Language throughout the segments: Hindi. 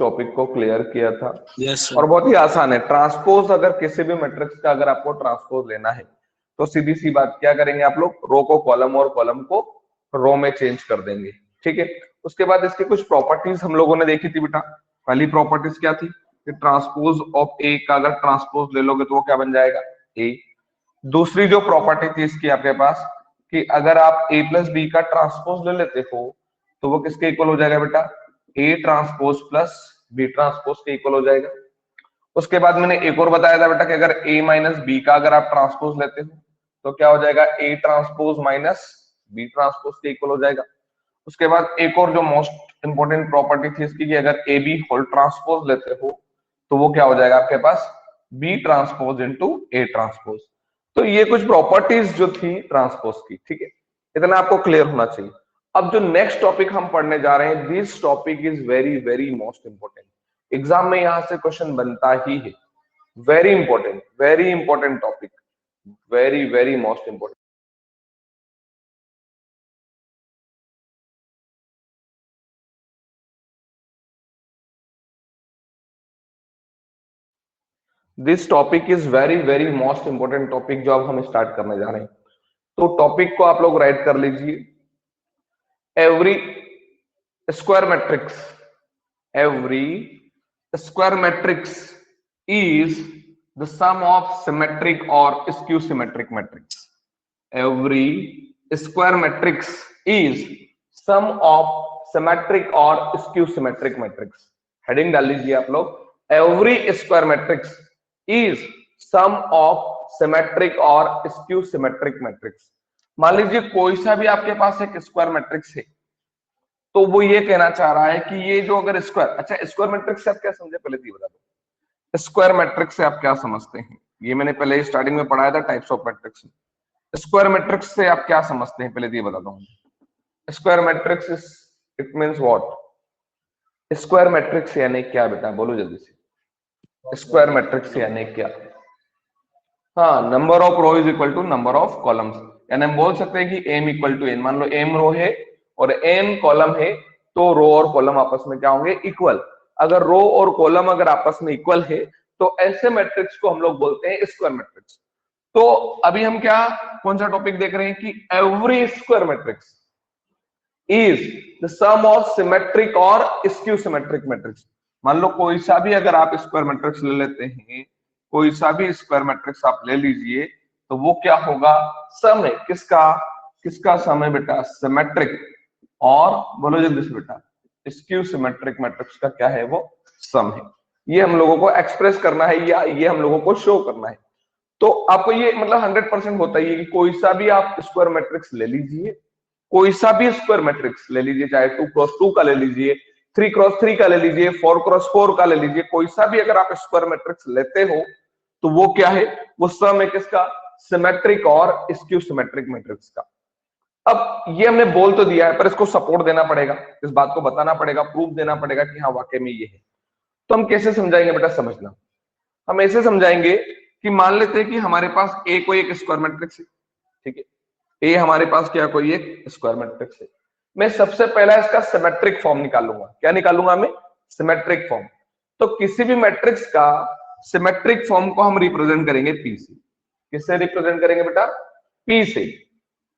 टॉपिक को क्लियर किया था। यस और बहुत ही आसान है। ट्रांसपोज अगर किसी भी मैट्रिक्स का अगर आपको ट्रांसपोज लेना है तो सीधी सी बात क्या करेंगे आप लोग, रो को कॉलम और कॉलम को रो में चेंज कर देंगे। ठीक है, उसके बाद इसकी कुछ प्रॉपर्टीज हम लोगों ने देखी थी बेटा। पहली प्रॉपर्टीज क्या थी कि ट्रांसपोज ऑफ ए का अगर ट्रांसपोज ले लोगे तो वो क्या बन जाएगा, ए। दूसरी जो प्रॉपर्टी थी इसकी आपके पास कि अगर आप a प्लस बी का ट्रांसपोज ले लेते हो तो वो किसके इक्वल हो जाएगा बेटा, a transpose plus B transpose के इक्वल हो जाएगा। उसके बाद मैंने एक और बताया था बेटा कि अगर a माइनस बी का अगर आप ट्रांसपोज लेते हो तो क्या हो जाएगा, a transpose minus B transpose के इक्वल हो जाएगा। उसके बाद एक और जो मोस्ट इंपोर्टेंट प्रॉपर्टी थी इसकी कि अगर ए बी होल ट्रांसपोज लेते हो तो वो क्या हो जाएगा आपके पास, B transpose into A transpose. तो ये कुछ प्रॉपर्टीज जो थी ट्रांसपोज की। ठीक है, इतना आपको क्लियर होना चाहिए। अब जो नेक्स्ट टॉपिक हम पढ़ने जा रहे हैं, this topic is very very most important. Exam में यहां से क्वेश्चन बनता ही है। Very important topic, very very most important. This topic is very very most important topic जो अब हम स्टार्ट करने जा रहे हैं। तो टॉपिक को आप लोग राइट कर लीजिए। every square matrix is the sum of symmetric or skew symmetric matrix. Every square matrix is sum of symmetric or skew symmetric matrix. Heading डाल लीजिए आप लोग, every square matrix is sum of symmetric or skew symmetric matrix. मान लीजिए कोई सा भी आपके पास एक स्क्वायर मैट्रिक्स है तो वो ये कहना चाह रहा है कि ये जो अगर स्क्वायर, अच्छा स्क्वायर मैट्रिक्स से आप क्या समझे पहले ये बता दो। स्क्वायर मैट्रिक्स से आप क्या समझते हैं, ये मैंने पहले स्टार्टिंग में पढ़ाया था types of matrix. Square matrix से आप क्या समझते हैं पहले ये बता दो। Square matrix is it means what, square matrix यानी क्या बेटा, बोलो जल्दी से। स्क्वायर मैट्रिक्स यानी क्या, हाँ, number of row is equal to number of columns. यानी हम बोल सकते हैं कि m इक्वल टू n। मान लो m रो है और n कॉलम है तो रो और कॉलम आपस में क्या होंगे, इक्वल। अगर रो और कॉलम अगर आपस में इक्वल है तो ऐसे मैट्रिक्स को हम लोग बोलते हैं स्क्वायर मैट्रिक्स। तो अभी हम क्या, कौन सा टॉपिक देख रहे हैं कि every square matrix is the sum of symmetric और स्क्यू सिमेट्रिक मैट्रिक्स। मान लो कोई सा भी अगर आप स्क्वायर मैट्रिक्स ले लेते हैं, कोई सा भी स्क्वायर मैट्रिक्स आप ले लीजिए तो वो क्या होगा, सम है किसका, किसका सम है बेटा, सिमेट्रिक और, बोलो जल्दी से बेटा, स्क्यू सिमेट्रिक मैट्रिक्स का क्या है वो सम है। ये हम लोगों को एक्सप्रेस करना है या ये हम लोगों को शो करना है। तो आपको ये मतलब 100% होता ही है कि कोई सा भी आप स्क्वायर मैट्रिक्स ले लीजिए, कोई सा भी स्क्वायर मैट्रिक्स ले लीजिए, चाहे 2x2 का ले लीजिए, 3x3 का ले लीजिए, 4x4 का ले लीजिए, कोई सा भी अगर आप स्क्वायर मैट्रिक्स लेते हो तो वो क्या है, वो सम है किसका, सिमेट्रिक और स्क्यू सिमेट्रिक मैट्रिक्स का। अब ये हमने बोल तो दिया है पर इसको सपोर्ट देना पड़ेगा, इस बात को बताना पड़ेगा, प्रूफ देना पड़ेगा कि हाँ वाकई में ये है। तो हम कैसे समझाएंगे बेटा, समझना, हम ऐसे समझाएंगे कि मान लेते हैं कि हमारे पास ए कोई एक स्क्वायर मैट्रिक्स है। ठीक है, ए हमारे पास क्या कोई एक स्क्वायर मैट्रिक्स है। मैं सबसे पहला इसका सिमेट्रिक फॉर्म निकालूंगा। क्या निकालूंगा मैं, सिमेट्रिक फॉर्म। तो किसी भी मैट्रिक्स का सिमेट्रिक फॉर्म को हम रिप्रेजेंट करेंगे पी से। किससे रिप्रेजेंट करेंगे बेटा, पी से।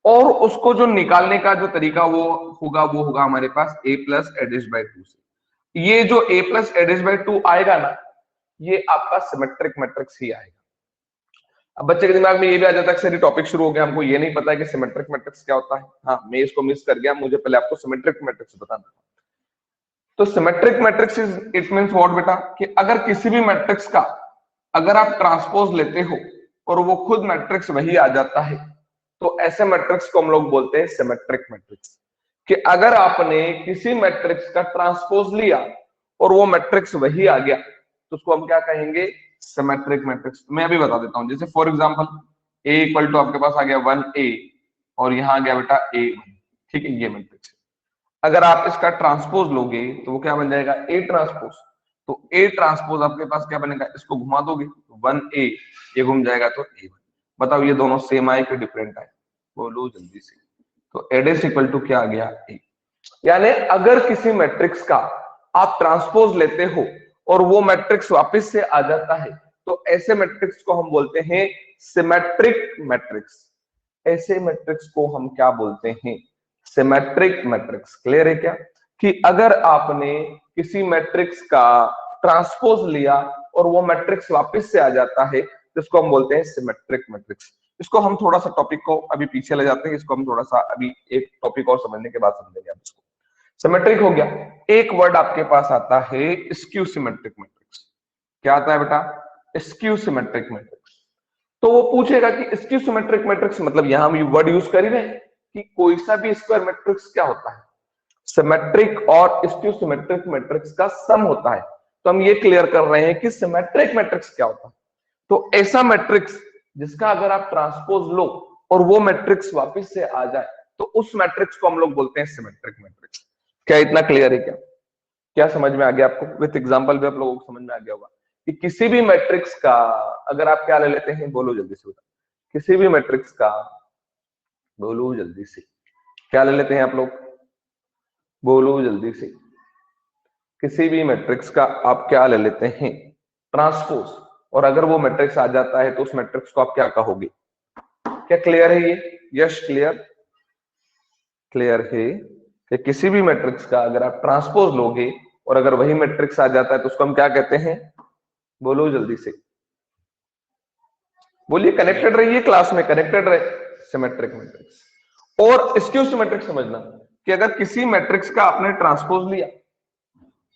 और उसको जो निकालने का जो तरीका वो होगा हमारे पास a प्लस एडिश बाई 2 से। ये जो a प्लस एडिश बाई 2 आएगा ना, ये आपका सिमेट्रिक मैट्रिक्स ही आएगा। अब बच्चे के दिमाग में ये भी आ जाता है कि टॉपिक शुरू हो गया, हमको ये नहीं पता है कि सिमेट्रिक मैट्रिक्स क्या होता है। हाँ, मैं इसको मिस कर गया, मुझे पहले आपको सिमेट्रिक मैट्रिक्स बताना था। तो symmetric matrix is it means what बेटा, कि अगर किसी भी मैट्रिक्स का अगर आप ट्रांसपोज लेते हो और वो खुद मैट्रिक्स वही आ जाता है तो ऐसे मैट्रिक्स को हम लोग बोलते हैं सिमेट्रिक मैट्रिक्स। कि अगर आपने किसी मैट्रिक्स का ट्रांसपोज लिया और वो मैट्रिक्स वही आ गया तो उसको हम क्या कहेंगे, सिमेट्रिक मैट्रिक्स। मैं अभी बता देता हूं, जैसे for example a equal to आपके पास आ गया 1a और यहां आ गया बेटा a1। ठीक है, ये मैट्रिक्स है। अगर आप इसका ट्रांसपोज लोगे तो वो क्या बन जाएगा, a ट्रांसपोज। तो a ट्रांसपोज आपके पास क्या बनेगा, इसको घुमा दोगे तो 1a, ये घूम जाएगा तो a1। बताओ ये दोनों सेम आए कि डिफरेंट आए, बोलो जल्दी से। तो एडिस इक्वल टू क्या आ गया, a। यानी अगर किसी मैट्रिक्स का आप ट्रांसपोज लेते हो और वो मैट्रिक्स वापस से आ जाता है, तो ऐसे मैट्रिक्स को हम बोलते हैं सिमेट्रिक मैट्रिक्स। ऐसे मैट्रिक्स को हम क्या बोलते हैं? Symmetric matrix. क्लियर है क्या? कि अगर आपने किसी मैट्रिक्स का ट्रांसपोज लिया और वो मैट्रिक्स वापस से आ जाता है, जिसको हम बोलते हैं सिमेट्रिक मैट्रिक्स। इसको हम थोड़ा सा टॉपिक को अभी पीछे ले जाते हैं, इसको हम थोड़ा सा अभी एक टॉपिक और समझने के बाद समझेंगे आप इसको। सिमेट्रिक हो गया। एक वर्ड आपके पास आता है स्क्यू सिमेट्रिक मैट्रिक्स। क्या आता है बेटा? Skew symmetric matrix. तो वो पूछेगा कि स्क्यू सिमेट्रिक मैट्रिक्स मतलब यहां हम वर्ड यूज कर ही रहे हैं कि कोई सा भी स्क्वायर मैट्रिक्स क्या होता है? सिमेट्रिक और स्क्यू सिमेट्रिक मैट्रिक्स का सम होता है। तो हम ये क्लियर कर रहे हैं कि सिमेट्रिक मैट्रिक्स क्या होता है। तो ऐसा मैट्रिक्स जिसका अगर आप ट्रांसपोज लो और वो मैट्रिक्स वापस से आ जाए, तो उस मैट्रिक्स को हम लोग बोलते हैं सिमेट्रिक मैट्रिक्स। क्या इतना क्लियर है क्या? क्या समझ में आ गया आपको? विथ एग्जांपल भी आप लोगों को समझ में आ गया होगा कि किसी भी मैट्रिक्स का अगर आप क्या ले लेते हैं, बोलो जल्दी से बता। किसी भी मैट्रिक्स का, बोलो जल्दी से, क्या ले लेते हैं आप लोग? बोलो जल्दी से। किसी भी मैट्रिक्स का आप क्या ले लेते हैं? ट्रांसपोज। और अगर वो मैट्रिक्स आ जाता है तो उस मैट्रिक्स को आप क्या कहोगे? क्या क्लियर है ये? Yes clear? क्लियर है कि किसी भी मैट्रिक्स का अगर आप ट्रांसपोज लोगे और अगर वही मैट्रिक्स आ जाता है तो उसको हम क्या कहते हैं? बोलो जल्दी से, बोलिए, कनेक्टेड रहिए, क्लास में कनेक्टेड रहे। Symmetric matrix. और स्क्यू सिमेट्रिक समझना कि अगर किसी मैट्रिक्स का आपने ट्रांसपोज लिया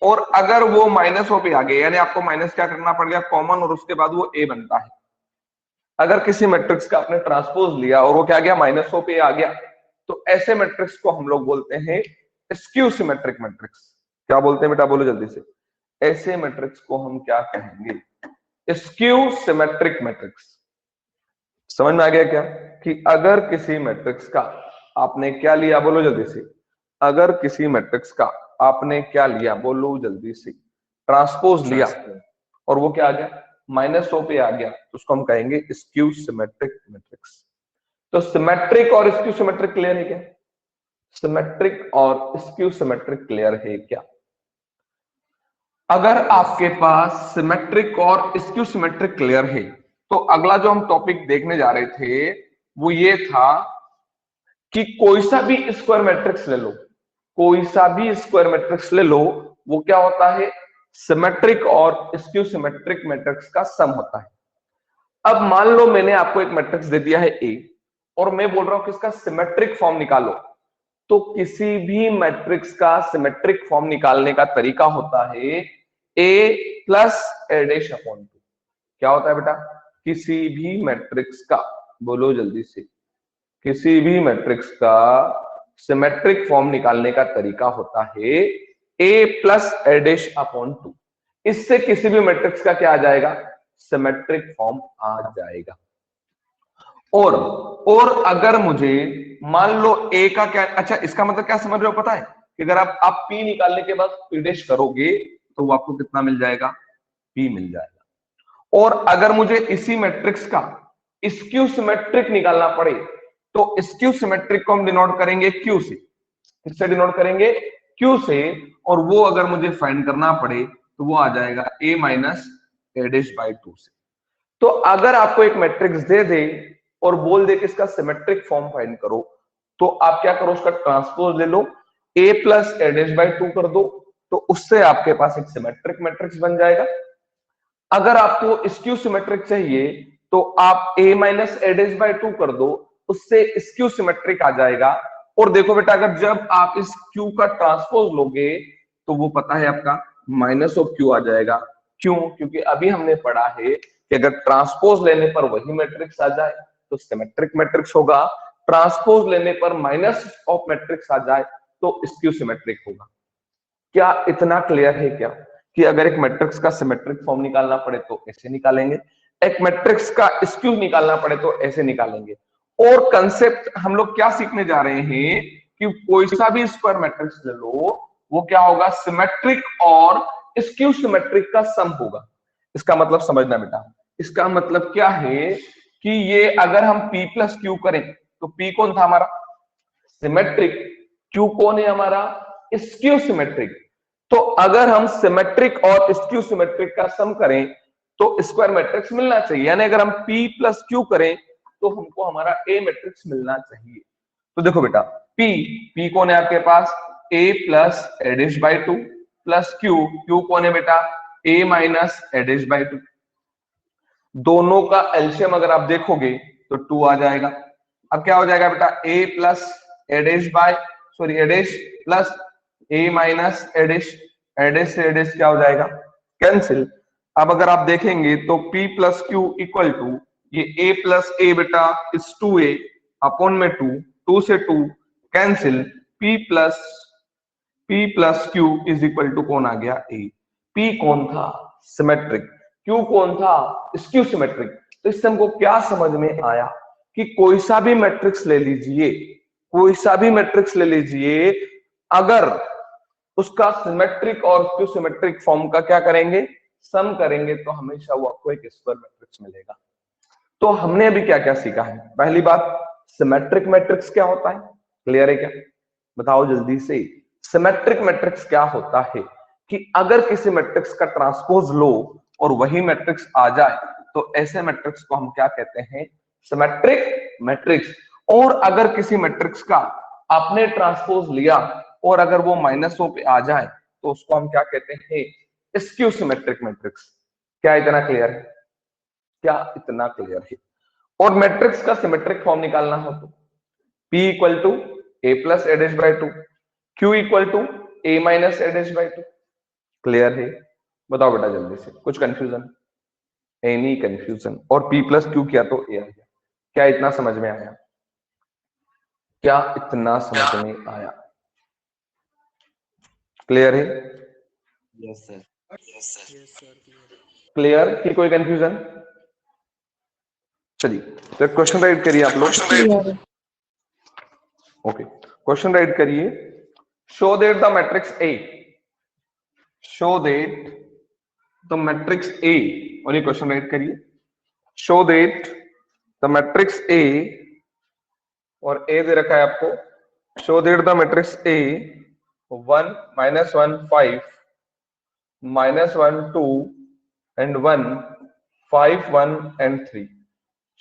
और अगर वो माइनस ओ पे आ गया, यानी आपको माइनस क्या करना पड़ गया? कॉमन, और उसके बाद वो ए बनता है। अगर किसी मैट्रिक्स का आपने ट्रांसपोज लिया और वो क्या गया? माइनस ओ पे आ गया, तो ऐसे मैट्रिक्स को हम लोग बोलते हैं स्क्यू सिमेट्रिक मैट्रिक्स। क्या बोलते हैं बेटा? बोलो जल्दी से। ऐसे मैट्रिक्स को हम क्या कहेंगे? Skew symmetric matrix. समझ में आ गया क्या? कि अगर किसी मैट्रिक्स का आपने क्या लिया? बोलो जल्दी से। अगर किसी मैट्रिक्स का आपने क्या लिया? बोलो जल्दी से। ट्रांसपोज लिया और वो क्या आ गया? माइनस ओ पे आ गया, तो उसको हम कहेंगे स्क्यू सिमेट्रिक मैट्रिक्स। तो सिमेट्रिक और स्क्यू सिमेट्रिक क्लियर है क्या? सिमेट्रिक और स्क्यू सिमेट्रिक क्लियर है क्या? अगर आपके पास सिमेट्रिक और स्क्यू सिमेट्रिक क्लियर है, तो अगला जो हम टॉपिक देखने जा रहे थे वो ये था कि कोई सा भी स्क्वायर मैट्रिक्स ले लो, कोई सा भी स्क्वायर मैट्रिक्स ले लो, वो क्या होता है? सिमेट्रिक और स्क्यू सिमेट्रिक मैट्रिक्स का सम होता है। अब मान लो मैंने आपको एक मैट्रिक्स दे दिया है ए, और मैं बोल रहा हूं कि इसका सिमेट्रिक फॉर्म निकालो। तो किसी भी मैट्रिक्स का सिमेट्रिक फॉर्म निकालने का तरीका होता है ए plus A dash upon two. क्या होता है बेटा? किसी भी मैट्रिक्स का, बोलो जल्दी से, किसी भी मैट्रिक्स का सिमेट्रिक फॉर्म निकालने का तरीका होता है ए plus A dash upon two. इससे किसी भी मैट्रिक्स का क्या आ जाएगा? सिमेट्रिक फॉर्म आ जाएगा। और अगर मुझे मान लो ए का क्या, अच्छा इसका मतलब क्या समझ रहे हो? पता है कि अगर आप पी निकालने के बाद पी डैश करोगे तो वो आपको कितना मिल जाएगा? पी मिल जाएगा। और अगर मुझे इसी मैट्रिक्स का स्क्यू सिमेट्रिक निकालना पड़े तो स्क्यू सिमेट्रिक को हम डिनोट करेंगे क्यू से। किससे डिनोट करेंगे? क्यू से। और वो अगर मुझे फाइंड करना पड़े तो वो आ जाएगा A minus A dash by two से। तो अगर आपको एक मैट्रिक्स दे दे और बोल दे कि इसका सिमेट्रिक फॉर्म फाइंड करो, तो आप क्या करो? उसका ट्रांसपोज ले लो, A plus A dash by two कर दो, तो उससे आपके पास एक सिमेट्रिक मैट्रिक्स बन जाएगा। अगर आपको स्क्यू सिमेट्रिक चाहिए तो आप a minus A dash by two कर दो, उससे स्क्यू सिमेट्रिक आ जाएगा। और देखो बेटा, अगर जब आप इस q का ट्रांसपोज लोगे तो वो पता है आपका माइनस ऑफ q आ जाएगा। क्यों? क्योंकि अभी हमने पढ़ा है कि अगर ट्रांसपोज लेने पर वही मैट्रिक्स आ जाए तो सिमेट्रिक मैट्रिक्स होगा, ट्रांसपोज लेने पर माइनस ऑफ मैट्रिक्स आ जाए तो स्क्यू सिमेट्रिक होगा। क्या इतना क्लियर है क्या? कि अगर एक मैट्रिक्स का सिमेट्रिक फॉर्म निकालना पड़े तो ऐसे निकालेंगे, एक मैट्रिक्स का स्क्यू निकालना पड़े तो ऐसे निकालेंगे। और कंसेप्ट हम लोग क्या सीखने जा रहे हैं कि कोई सा भी स्क्वायर मैट्रिक्स ले लो, वो क्या होगा? सिमेट्रिक और स्क्यू सिमेट्रिक का सम होगा। इसका मतलब समझना बेटा, इसका मतलब क्या है कि ये अगर हम p प्लस क्यू करें तो p कौन था हमारा? सिमेट्रिक। q कौन है हमारा? Skew symmetric. तो अगर हम सिमेट्रिक और स्क्यू सिमेट्रिक का सम करें तो स्क्वायर मैट्रिक्स मिलना चाहिए, यानी अगर हम P प्लस क्यू करें तो हमको हमारा A मैट्रिक्स मिलना चाहिए। तो देखो बेटा, P कौन है आपके पास, A plus A dash by 2 plus Q कौन है बेटा, A minus A dash by 2। दोनों का एलसीएम अगर आप देखोगे तो 2 आ जाएगा। अब क्या हो जाएगा बेटा, A plus A dash by A dash plus A minus A dash, A dash से A डैश क्या हो जाएगा, कैंसिल। अब अगर आप देखेंगे तो P plus Q equal to ये A प्लस A बेटा इस 2A अपॉन में 2 से 2 cancel, P plus Q is equal to कौन आ गया, A। P कौन था, सिमेट्रिक, क्यू कौन था, स्क्यू सिमेट्रिक। तो इससे हमको क्या समझ में आया कि कोई सा भी मैट्रिक्स ले लीजिए, कोई सा भी मैट्रिक्स ले लीजिए, अगर उसका सिमेट्रिक और स्क्यू सिमेट्रिक फॉर्म का क्या करेंगे, सम करेंगे, तो हमेशा वो आपको एक स्क्वायर मैट्रिक्स मिलेगा। तो हमने अभी क्या क्या सीखा है, पहली बात सिमेट्रिक मैट्रिक्स क्या होता है, क्लियर है क्या, बताओ जल्दी से। सिमेट्रिक मैट्रिक्स क्या होता है कि अगर किसी मैट्रिक्स का ट्रांसपोज लो और वही मैट्रिक्स आ जाए तो ऐसे मैट्रिक्स को हम क्या कहते हैं, सिमेट्रिक मैट्रिक्स। और अगर किसी मैट्रिक्स का आपने ट्रांसपोज लिया और अगर वो माइनसों पे आ जाए तो उसको हम क्या कहते हैं, स्क्यू सिमेट्रिक मैट्रिक्स। क्या इतना क्लियर है, क्या इतना क्लियर है। और मैट्रिक्स का सिमेट्रिक फॉर्म निकालना हो तो P equal to A plus A dash by 2, Q equal to A minus A dash by 2। Clear है, बताओ बेटा जल्दी से, कुछ कंफ्यूजन, एनी कंफ्यूजन। और P प्लस Q किया तो A आ गया। क्या इतना समझ में आया, क्या इतना समझ में आया, क्लियर है, yes sir, yes sir, clear कि कोई कंफ्यूजन। चलिए तो क्वेश्चन राइट करिए आप लोग। ओके, क्वेश्चन राइट करिए, show that the matrix A, show that the matrix A, और ये क्वेश्चन राइट करिए, show that the matrix A, और A दे रखा है आपको, show that the matrix A 1 minus 1 5 minus 1 2 and 1 5 1 and 3,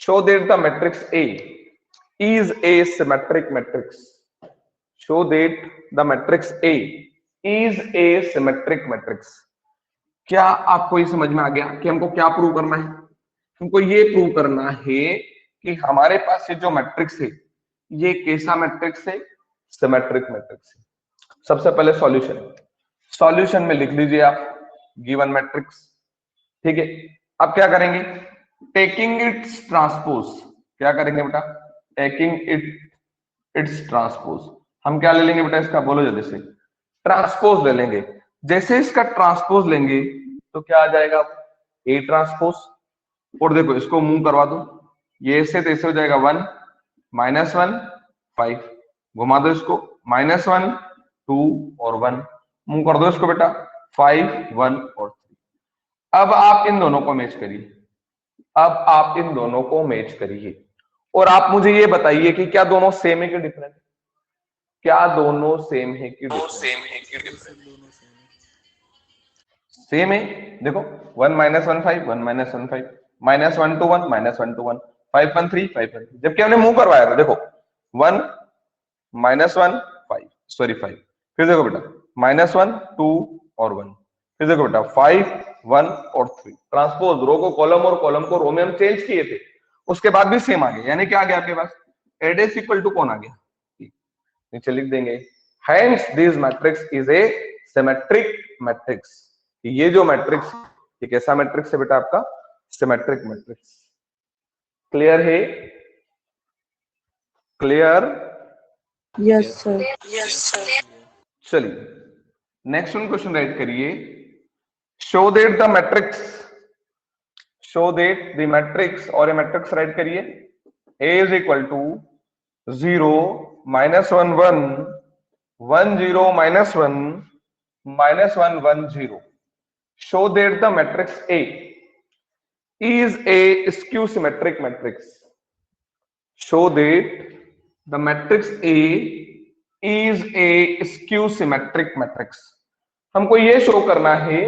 show that the matrix A is a symmetric matrix, show that the matrix A is a symmetric matrix। क्या आपको ये समझ में आ गया कि हमको क्या प्रूव करना है, हमको ये प्रूव करना है कि हमारे पास ये जो मैट्रिक्स है ये कैसा मैट्रिक्स है, सिमेट्रिक मैट्रिक्स है। सबसे पहले सॉल्यूशन, सॉल्यूशन में लिख लीजिए आप गिवन मैट्रिक्स, ठीक है। अब क्या करेंगे, टेकिंग इट्स ट्रांसपोज, क्या करेंगे बेटा, टेकिंग इट्स ट्रांसपोज। हम क्या ले लेंगे बेटा इसका, बोलो जल्दी से, ट्रांसपोज ले लेंगे। जैसे इसका ट्रांसपोज लेंगे तो क्या आ जाएगा, ए ट्रांसपोज। और देखो इसको मूव करवा दो, ये ऐसे तैसे हो जाएगा 1 माइनस 1 5, घुमा दो इसको माइनस 1 2 और 1, मूव कर दो इसको बेटा 5 1 और 3। अब आप इन दोनों को मैच करिए, अब आप इन दोनों को मैच करिए और आप मुझे ये बताइए कि क्या दोनों सेम है कि डिफरेंट, क्या दोनों सेम है कि डिफरेंट, सेम है। देखो 1 minus 1 5 1 minus 1 5 minus 1 two 1 minus 1 two 1 5 1 3 5 1 3, जबकि हमने मूव करवाया था, देखो 1 माइनस 1 5 सॉरी 5, फिर देखो बेटा माइनस 1 2 और 1, फिर देखो बेटा 5 1 और 3। ट्रांसपोज रो को कॉलम और कॉलम को रो में हम चेंज किए थे, उसके बाद भी सेम आ गया, यानी क्या आ गया आपके पास, एडेस इक्वल टू कौन आ गया, नीचे लिख देंगे, hence this matrix is a symmetric matrix. ये जो मैट्रिक्स, ये कैसा मैट्रिक्स है बेटा आपका, सिमेट्रिक मैट्रिक्स। क्लियर है, clear, yes sir, yes sir. चलिए नेक्स्ट वन क्वेश्चन राइट करिए, show that the matrix, show that the matrix, और ये मैट्रिक्स राइट करिए, A is equal to 0 minus 1 1 1 0 minus 1 minus 1 1 0। show that the matrix A is a skew symmetric matrix, show that the matrix A is a skew symmetric matrix। हमको ये शो करना है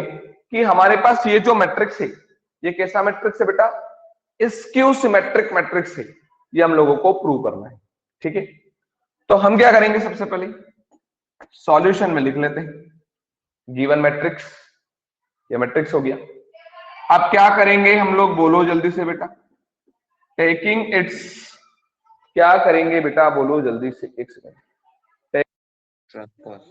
कि हमारे पास ये जो मैट्रिक्स है ये कैसा मैट्रिक्स है बेटा, स्क्यू सिमेट्रिक मैट्रिक्स है। ये हम लोगों को प्रूव करना है, ठीक है। तो हम क्या करेंगे, सबसे पहले सॉल्यूशन में लिख लेते हैं गिवन मैट्रिक्स, ये मैट्रिक्स हो गया। अब क्या करेंगे हम लोग, बोलो जल्दी से बेटा, टेकिंग इट्स, क्या करेंगे बेटा बोलो जल्दी से, एक सेकंड। ट्रांसपोज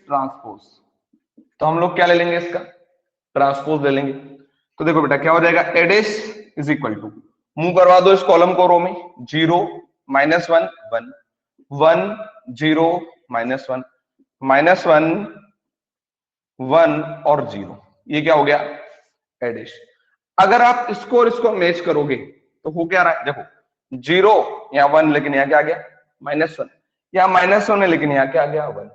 ट्रांसपोज, तो हम लोग क्या ले लेंगे, इसका ट्रांसपोज ले लेंगे। तो देखो बेटा क्या हो जाएगा, एडेस इज इक्वल टू, मूव करवा दो इस कॉलम को रो में, 0 -1 1 1 0 -1 -1 1 और 0, ये क्या हो गया एडिश। अगर आप इसको और इसको मैच करोगे तो हो क्या रहा है, देखो 0 यहाँ 1, लेकिन यहाँ क्या आ गया -1, यहाँ -1 है लेकिन यहाँ क्या आ गया 1,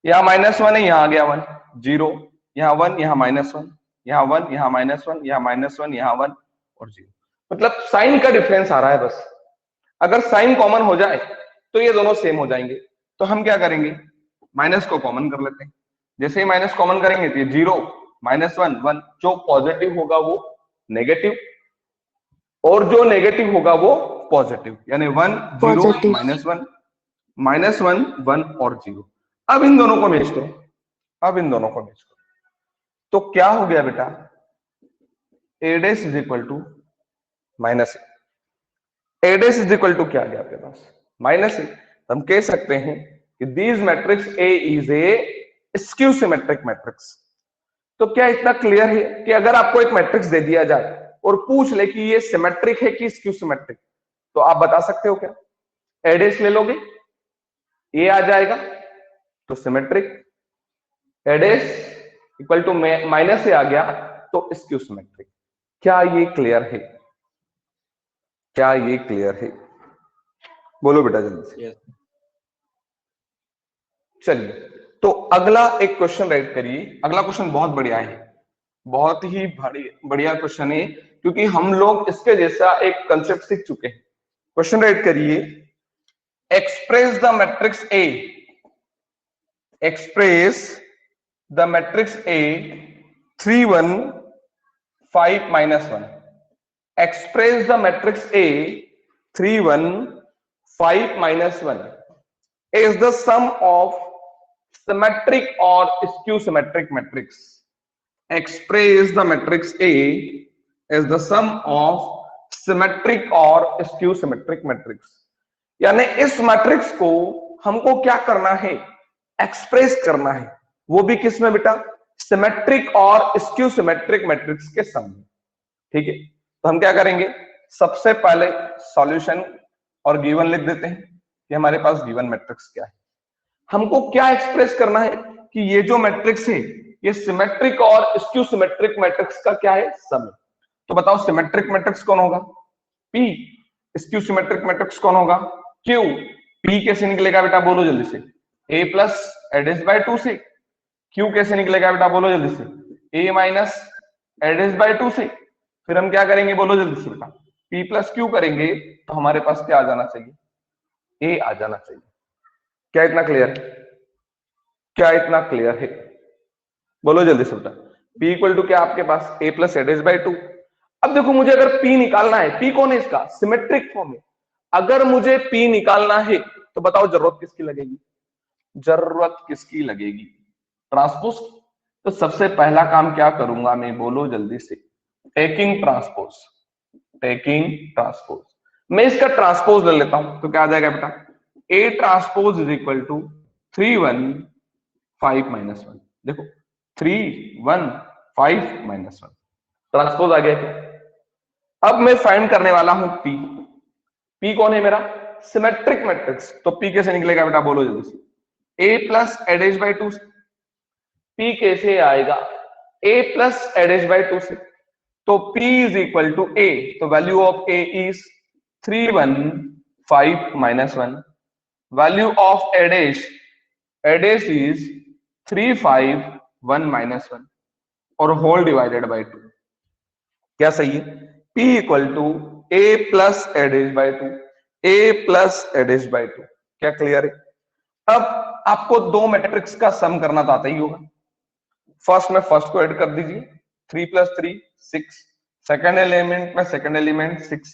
यहाँ -1 है यहाँ आ गया 1, 0 यहाँ 1 यहाँ -1 यहाँ 1 यहाँ -1 यहाँ -1 यहाँ 1 और 0, मतलब साइन का डिफरेंस आ रहा है बस। अगर साइन कॉमन हो जाए तो ये दोनों सेम हो जाएंगे। तो हम क्या करेंगे, माइनस को कॉमन कर लेते हैं। जैसे ही माइनस कॉमन करेंगे तो ये 0 -1 1, जो पॉजिटिव होगा वो नेगेटिव और जो नेगेटिव होगा वो पॉजिटिव, यानी 1 0 Positive. -1 1 और 0। अब इन दोनों को मैच करो, अब इन दोनों को मैच करो, तो क्या हो गया बेटा, a dash is equal to -a, a dash is equal to क्या आ गया आपके पास -a। हम कह सकते हैं कि this matrix A is A skew symmetric matrix. तो क्या इतना क्लियर है कि अगर आपको एक मैट्रिक्स दे दिया जाए और पूछ ले कि ये सिमेट्रिक है कि स्क्यू सिमेट्रिक, तो आप बता सकते हो क्या, a डैश ले लोगे, a आ जाएगा तो symmetric, a dash equal to -a आ गया तो स्क्यू सिमेट्रिक। क्या ये क्लियर है, क्या ये क्लियर है, बोलो बेटा जल्दी से। यस चलिए तो अगला एक क्वेश्चन राइट करिए। अगला क्वेश्चन बहुत बढ़िया है, बहुत ही बढ़िया क्वेश्चन है, क्योंकि हम लोग इसके जैसा एक कंसेप्ट सीख चुके हैं। क्वेश्चन राइट करिए, express the matrix A, express the matrix A 3 1 5 -1, express the matrix A 3 1 5 -1 is the sum of symmetric or skew symmetric matrix. Express the matrix A is the sum of symmetric or skew symmetric matrix. यानी इस मैट्रिक्स को हमको क्या करना है, एक्सप्रेस करना है, वो भी किस में बेटा, सिमेट्रिक और स्क्यू सिमेट्रिक मैट्रिक्स के सम में, ठीक है। तो हम क्या करेंगे, सबसे पहले सॉल्यूशन और गिवन लिख देते हैं कि हमारे पास गिवन मैट्रिक्स क्या है। हमको क्या एक्सप्रेस करना है कि ये जो मैट्रिक्स है ये सिमेट्रिक और स्क्यू सिमेट्रिक मैट्रिक्स का क्या है, सम है। तो बताओ सिमेट्रिक मैट्रिक्स कौन होगा, P, स्क्यू सिमेट्रिक मैट्रिक्स कौन होगा, Q। P कैसे निकलेगा बेटा बोलो जल्दी से, A प्लस एडेस बाय 2 से। Q कैसे निकलेगा बेटा बोलो जल्दी से, A माइनस एडेस बाय 2 से। फिर हम क्या करेंगे बोलो जल्दी से बेटा, P प्लस Q करेंगे तो हमारे पास क्या आ जाना चाहिए, A आ जाना चाहिए। क्या इतना क्लियर है, क्या इतना क्लियर है, बोलो जल्दी से बेटा। P इक्वल टू क्या आपके पास, A प्लस एडेस बाय 2। अब देखो मुझे अगर P निकालना है, P कौन है इसका, सिमेट्रिक फॉर्म है। अगर मुझे P निकालना है तो बताओ जरूरत किसकी लगेगी, जरूरत किसकी लगेगी, ट्रांसपोज। तो सबसे पहला काम क्या करूंगा मैं, बोलो जल्दी से, टेकिंग ट्रांसपोज, टेकिंग ट्रांसपोज। मैं इसका ट्रांसपोज ले लेता हूं तो क्या आ जाएगा बेटा, A transpose is equal to 3 1 5 -1। देखो 3 1 5 -1 ट्रांसपोज आ गया क्या। अब मैं फाइंड करने वाला हूं P। पी कौन है मेरा? Symmetric matrix. तो पी कैसे निकलेगा बेटा, बोलो जल्दी से। ए प्लस एडेज बाई 2 से। पी कैसे आएगा? ए प्लस एडेज बाई 2 से। तो P is equal to A, तो value of A is 3 1 5 minus 1, value of A dash is 3 5 1 minus 1 और होल डिवाइडेड बाय 2। क्या सही है? P equal to A plus A dash by 2, A plus A dash by 2। क्या क्लियर है? अब आपको दो मैट्रिक्स का सम करना तो आता ही होगा। फर्स्ट में फर्स्ट को ऐड कर दीजिए, 3 प्लस 3 6, सेकेंड एलिमेंट में second element 6,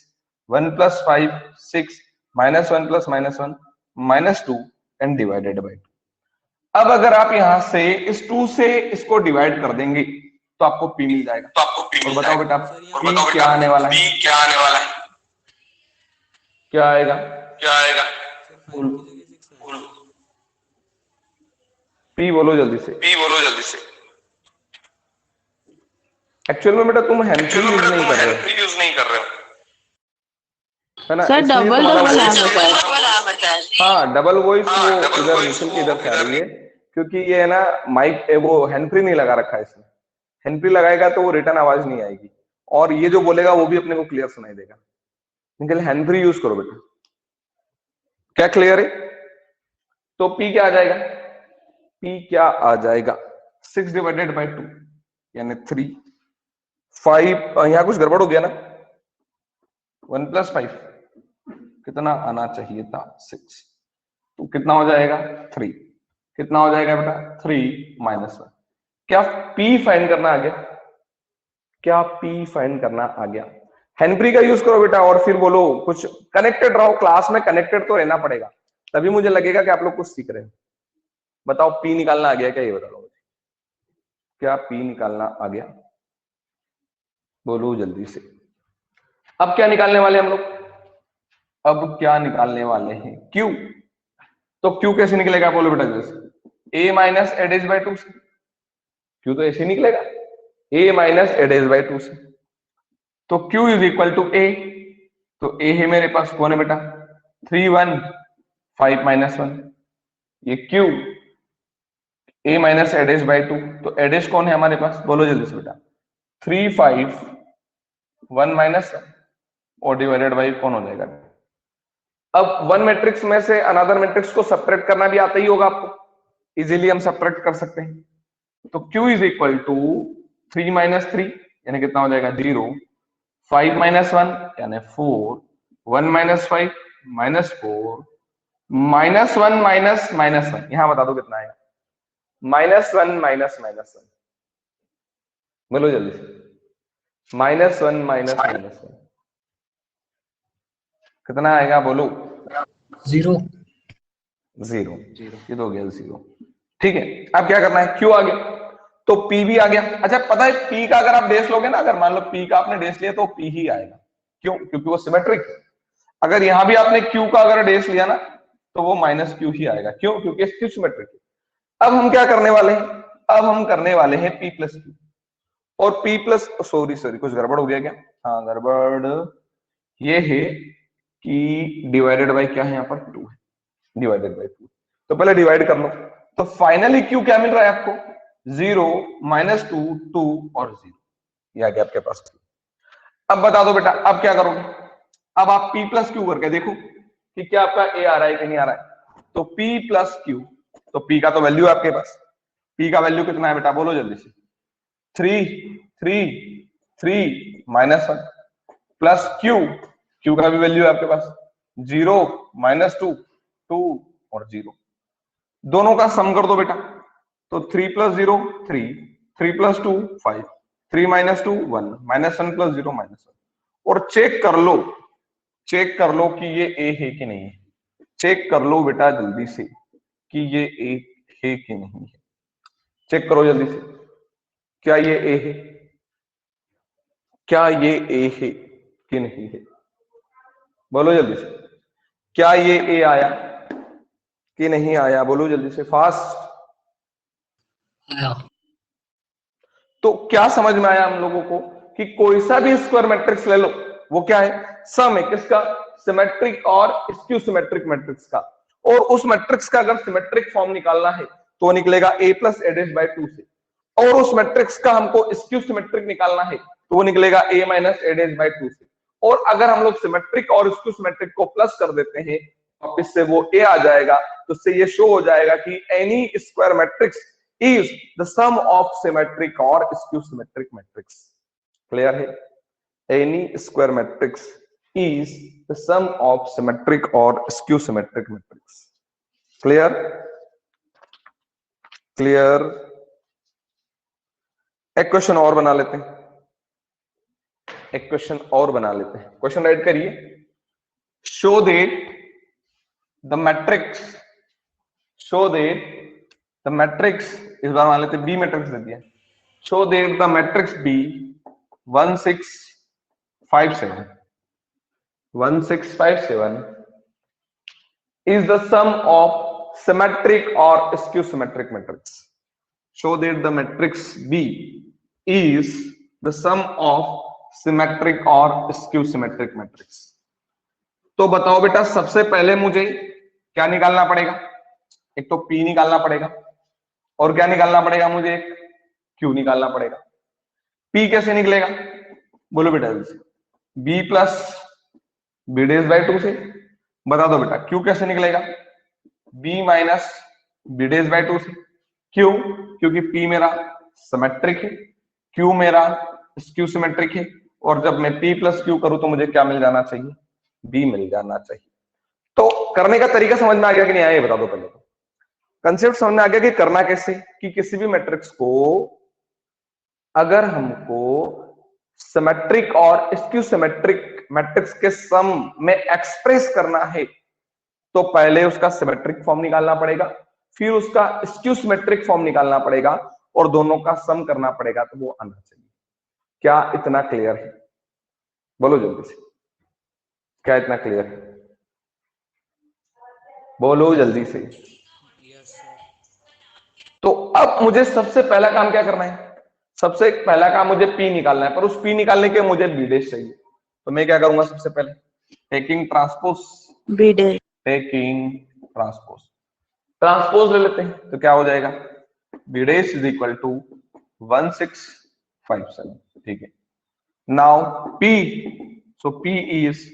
1 plus 5 6, minus 1 plus minus 1 minus 2 and divided by 2। अब अगर आप यहां से इस 2 से इसको डिवाइड कर देंगे तो आपको P मिल जाएगा। तो आपको P और मिल बताओ जाएगा। बेटा P क्या आने वाला है? P क्या आने वाला है? क्या आएगा? क्या आएगा? P बोलो जल्दी से। P बोलो जल्दी से। एक्चुअल में बेटा तुम हेनरी यूज नहीं कर रहे हो, यूज नहीं कर रहे हो, है ना? सर इसलिए डबल तुम्हारा डबल voice- आ रहा है। हाँ डबल वॉइस वो डबल इधर वॉइस निखिल वो की इधर से आ इधर रही है, क्योंकि ये है ना माइक वो हैंडफ्री नहीं लगा रखा है इसमें। हैंडफ्री लगाएगा तो वो रिटर्न आवाज नहीं आएगी और ये जो बोलेगा वो भी अपने को क्लियर सुनाई देगा। निखिल हैंडफ्री यूज करो बेटा। क्या क्लियर है? तो P क्या आ जाएगा? P क्या आ जाएगा? 6 डिवाइडेड बाय 2 यानी 3 5। यहाँ कुछ गड़बड़ हो गया ना? 1 प्लस 5 कितना आना चाहिए था? 6। तो कितना हो जाएगा? 3। कितना हो जाएगा बेटा? 3 माइनस 1। क्या P फाइंड करना आ गया? क्या P फाइंड करना आ गया? हेनरी का यूज करो बेटा और फिर बोलो कुछ कनेक्टेड रहो, क्लास में कनेक्टेड तो रहना पड़ेगा, तभी मुझे लगेगा कि आप लोग कुछ सीख रहे हो। बताओ P निकालना आ गया क्या? ये बताओ मुझे, क्या P निकालना आ गया? बोलो जल्दी से। अब क्या निकालने वाले हम लोग? अब क्या निकालने वाले हैं? Q। तो Q कैसे निकलेगा बोलो बेटा जैसे? A माइनस एडेज बाय 2 से। Q तो ऐसे निकलेगा, A माइनस एडेज बाय 2 से। तो Q is equal to A। तो A है मेरे पास, कौन है बेटा? 3 1 5 माइनस 1। ये Q A माइनस एडेज बाय 2। तो एडेज कौन है हमारे पास? बोलो जल्दी से बेटा। 3 5 1 माइनस 1 और डिवाइडेड बाय कौन हो जाएगा? अब वन मैट्रिक्स में से अनदर मैट्रिक्स को सब्ट्रैक्ट करना भी आता ही होगा आपको, इजीली हम सब्ट्रैक्ट कर सकते हैं। तो Q is equal to 3 minus 3 यानी कितना हो जाएगा? 0, 5 माइनस 1 यानी 4, 1 minus 5 minus 4, minus 1 minus minus 1। यहां बता दो कितना आएगा? Minus 1 minus minus 1। बोलो जल्दी से। माइनस 1 माइनस माइनस 1 कितना आएगा? बोलो। 0 0। ये तो हो गया 0। ठीक है, अब क्या करना है? Q आ गया तो P भी आ गया। अच्छा पता है P का अगर आप डेस लोगे ना, अगर मान लो P का आपने डेस लिया तो P ही आएगा। क्यों? क्योंकि वो सिमेट्रिक है। अगर यहां भी आपने Q का अगर डेस लिया ना तो वो माइनस Q ही आएगा। क्यों? क्योंकि Q सिमेट्रिक है। अब हम क्या करने वाले हैं? अब हम करने वाले हैं P प्लस Q और P प्लस सॉरी कुछ गड़बड़ हो गया क्या? हाँ गड़बड़ ये है कि डिवाइडेड बाय क्या है यहाँ पर? 2 है, डिवाइडेड बाय 2। तो पहले डिवाइड कर लो। तो फाइनली Q क्या मिल रहा है आपको? 0 माइनस 2 2 और 0। ये आ गया आपके पास। अब बता दो बेटा अब क्या करोगे? अब आप P प्लस Q करके देखो कि क्या आपका A आ रहा है कि नहीं आ रहा है। तो P प्लस Q, तो P का तो वैल्यू है आपके पास। P का वैल्यू कितना है बेटा? बोलो जल्दी से। 3 3 3 माइनस 1 प्लस Q का भी वैल्यू है आपके पास 0 माइनस 2 2 और 0। दोनों का सम कर दो बेटा। तो 3 plus 0 3, 3 plus 2 5, 3 minus 2 1, minus 1 plus 0 minus 1। और चेक कर लो कि ये A है कि नहीं है। चेक कर लो बेटा जल्दी से कि ये A है कि नहीं है। चेक करो जल्दी से, क्या ये A है? क्या ये A है कि नहीं है? बोलो जल्दी से, क्या ये A आया कि नहीं आया? बोलो जल्दी से, फास्ट। तो क्या समझ में आया हम लोगों को कि कोई सा भी स्क्वायर मैट्रिक्स ले लो, वो क्या है? सम है। किसका? सिमेट्रिक और स्क्यू सिमेट्रिक मैट्रिक्स का, और उस मैट्रिक्स का अगर सिमेट्रिक फॉर्म निकालना है तो निकलेगा a plus A dash by 2 से, और उस मैट्रिक्स का हमको स्क्यू सिमेट्रिक निकालना है तो वो निकलेगा a minus A dash by 2 से। और अगर हम लोग सिमेट्रिक और स्क्यू सिमेट्रिक को प्लस कर देते हैं वापस से वो a आ जाएगा, तो इससे ये शो हो जाएगा कि any square matrix is the sum of symmetric और स्क्यू सिमेट्रिक मैट्रिक्स। क्लियर है? Any square matrix is the sum of symmetric or skew symmetric matrix. Clear? Clear? एक क्वेश्चन और बना लेते हैं, एक क्वेश्चन और बना लेते हैं। क्वेश्चन राइट करिए, show that the matrix, show that the matrix, इस बार मान लेते हैं B मैट्रिक्स दे दिया, show that the matrix B 1 6 5 7 1657 is the sum of symmetric or skew symmetric matrix. Show that the matrix B is the sum of symmetric or skew symmetric matrix. तो बताओ बेटा, सबसे पहले मुझे क्या निकालना पड़ेगा? एक तो P निकालना पड़ेगा, और क्या निकालना पड़ेगा मुझे? Q निकालना पड़ेगा। P कैसे निकलेगा? बोलो बेटा जल्दी से। B plus B dash by 2 से। बता दो बेटा क्यू कैसे निकलेगा? B minus B dash by 2 से। क्यों? क्योंकि पी मेरा सिमेट्रिक है, क्यू मेरा स्क्यू सिमेट्रिक है, और जब मैं पी प्लस क्यू करूं तो मुझे क्या मिल जाना चाहिए? बी मिल जाना चाहिए। तो करने का तरीका समझ में आ गया कि नहीं आया, ये बता दो पहले। तो कंसेप्ट समझ में आ गया कि करना कैसे, कि किसी भी मैट्रिक्स को अगर हमको सिमेट्रिक और स्क्यू सिमेट्रिक मैट्रिक्स के सम में एक्सप्रेस करना है तो पहले उसका सिमेट्रिक फॉर्म निकालना पड़ेगा, फिर उसका स्क्यू सिमेट्रिक फॉर्म निकालना पड़ेगा, और दोनों का सम करना पड़ेगा, तो वो आना चाहिए। क्या इतना क्लियर है? बोलो जल्दी से, क्या इतना क्लियर है? बोलो जल्दी से। तो अब मुझे सबसे पहला काम क्या करना है? सबसे पहला काम मुझे पी निकालना है, पर उस पी निकालने के मुझे बी डैश चाहिए। तो मैं क्या करूंगा? सबसे पहले taking transpose, B dash, taking transpose, transpose ले लेते हैं, तो क्या हो जाएगा? B dash is equal to 1657। ठीक है, now P, so P is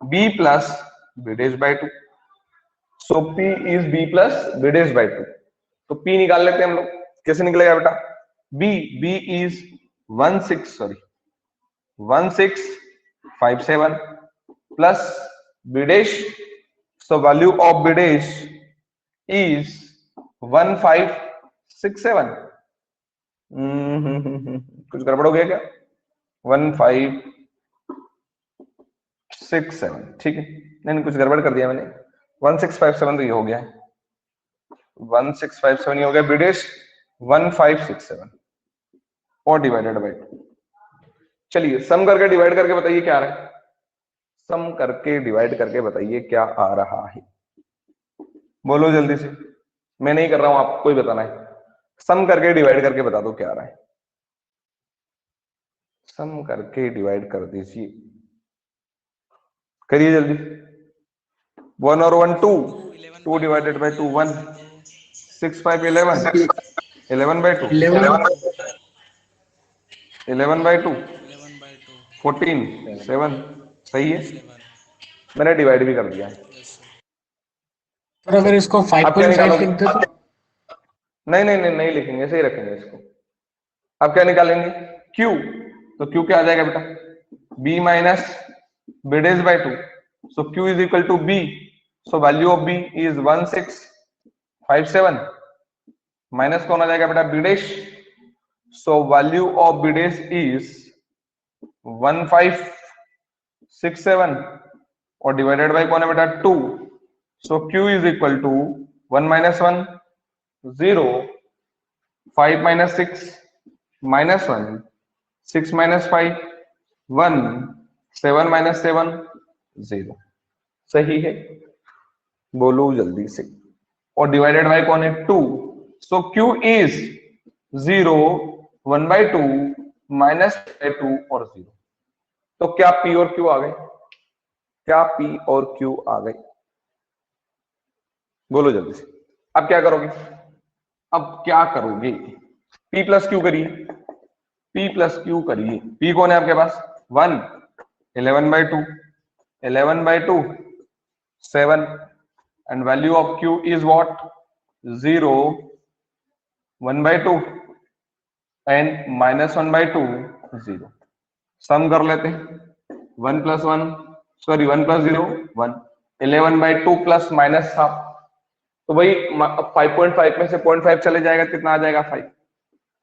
B plus B dash by 2, so P is B plus B dash by 2। तो पी निकाल लेते हैं हम लोग। कैसे निकलेगा बेटा? B, B is 1657 plus b dash, so value of b dash is 1567। कुछ गड़बड़ हो गया क्या? 1567, ठीक है। नहीं कुछ गड़बड़ कर दिया मैंने, 1657 तो ये हो गया है, 1657 ये हो गया, b dash 1567 और डिवाइडेड बाय 2। चलिए सम करके डिवाइड करके बताइए क्या आ रहा है? सम करके डिवाइड करके बताइए क्या आ रहा है? बोलो जल्दी से, मैं नहीं कर रहा हूं, आपको ही बताना है। सम करके डिवाइड करके बता दो क्या आ रहा है। सम करके डिवाइड कर दीजिए, करिए जल्दी। 1 और 1 2, 2 डिवाइडेड बाय 2 1, 6 5 11, 11 बाय 2, 11 बाय 2, 14 7। सही है, मैंने डिवाइड भी कर दिया है। पर अगर इसको 5.5 लिख दे तो? नहीं लिखेंगे, ऐसे ही रखेंगे इसको। अब क्या निकालेंगे? Q, तो Q क्या आ जाएगा बेटा? B minus B dash by 2, so Q is equal to B, so value of B is 1657, minus कौन आ जाएगा बेटा? B dash, so value of B dash is 1567 और डिवाइडेड बाय कौन है बेटा? 2, so Q is equal to 1 minus 1 0, 5 minus 6 minus 1, 6 minus 5 1, 7 minus 7 0। सही है, बोलो जल्दी से। और डिवाइडेड बाय कौन है? 2, so Q is 0, 1 bye 2 minus 2 और 0। तो क्या P और Q आ गए? क्या P और Q आ गई? बोलो जल्दी से। अब क्या करोगे? अब क्या करोगे? P प्लस Q करिए, P प्लस Q करिए। P कौन है आपके पास? 1, 11/2, 11/2, 7, and value of Q is what? 0, 1/2 and -1/2, 0. सम कर लेते हैं। 1 + 1, सॉरी 1 + 0, 1, 11/2 प्लस माइनस हाफ, तो वही 5.5 में से 0.5 चले जाएगा, कितना आ जाएगा? 5,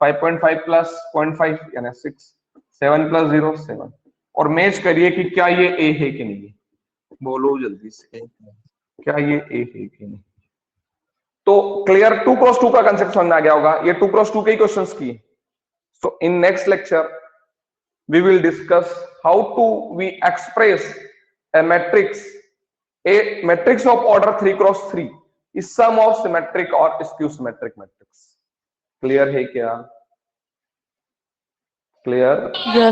5.5 प्लस 0.5 यानी 6, 7 + 0, 7। और मैच करिए कि क्या ये ए है कि नहीं है। बोलो जल्दी से, क्या ये ए है कि नहीं? तो क्लियर 2 क्रॉस 2 का कंसेप्ट समझ में आ गया होगा। ये 2 क्रॉस 2 के ही क्वेश्चंस की। So in next lecture we will discuss how to we express a matrix of order 3 cross 3 is sum of symmetric or skew symmetric matrix. Clear है क्या? Clear? Yes.